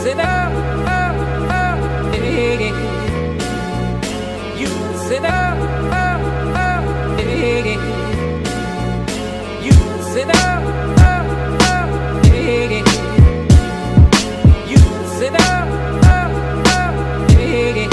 sit up, hey. You sit up, hey. You sit up, hey. You sit up, hey. You sit up, hey.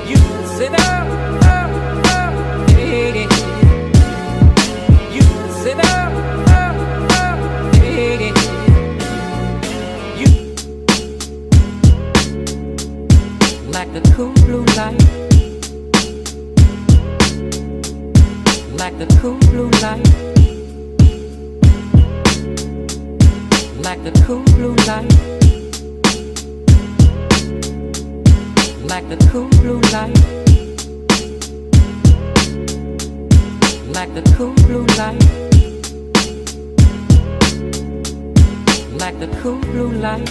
You sit up, hey. You sit up, hey. You like the cool blue light, like the cool blue light, like the cool blue light, like the cool blue light, like the cool blue light, like the cool blue light.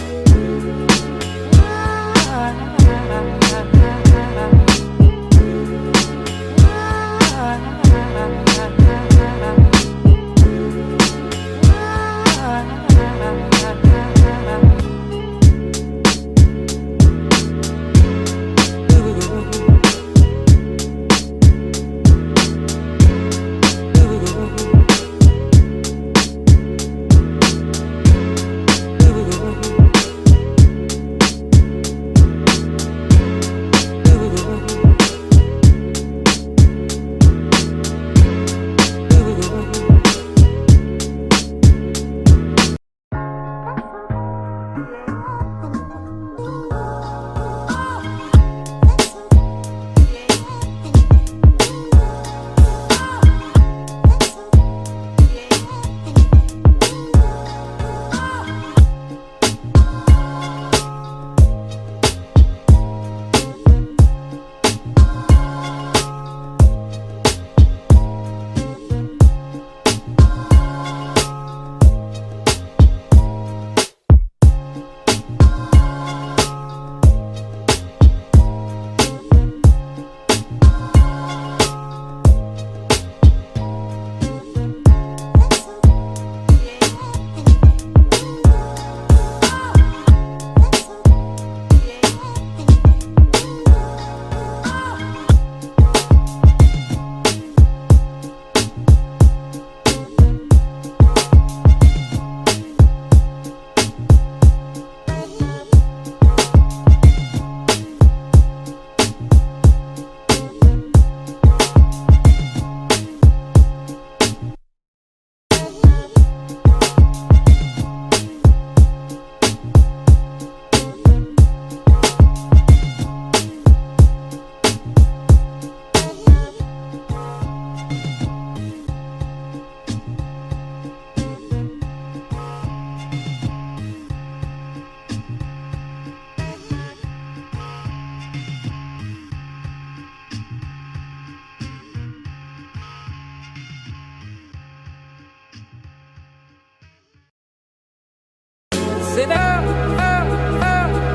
Sit up,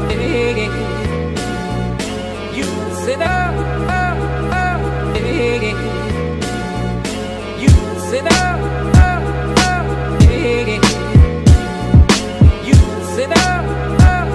hey. You sit up, hey. You sit up, hey. You sit up, hey.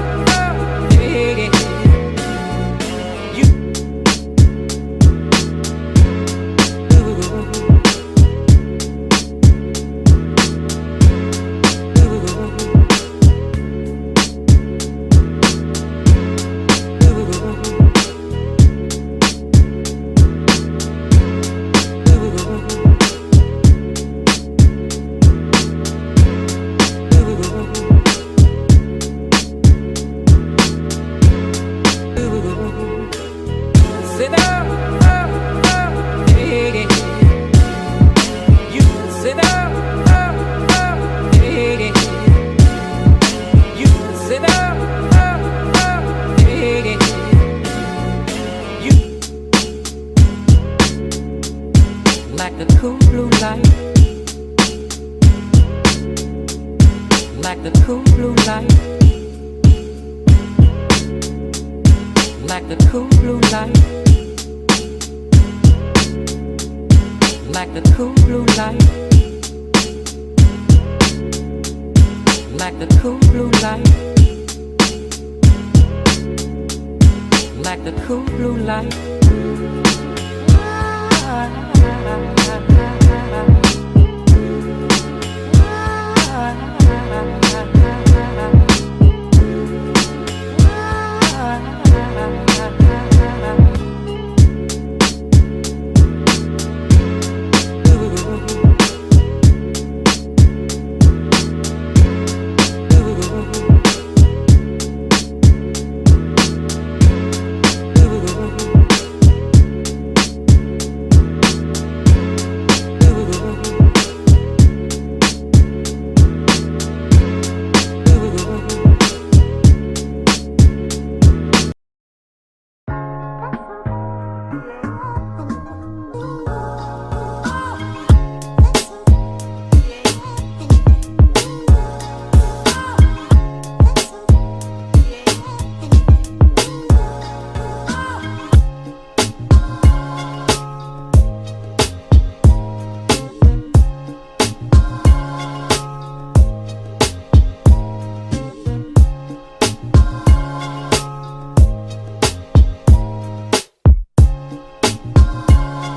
cool blue light, like the cool blue light, like the cool blue light, like the cool blue light, like the cool blue light, like the cool blue light.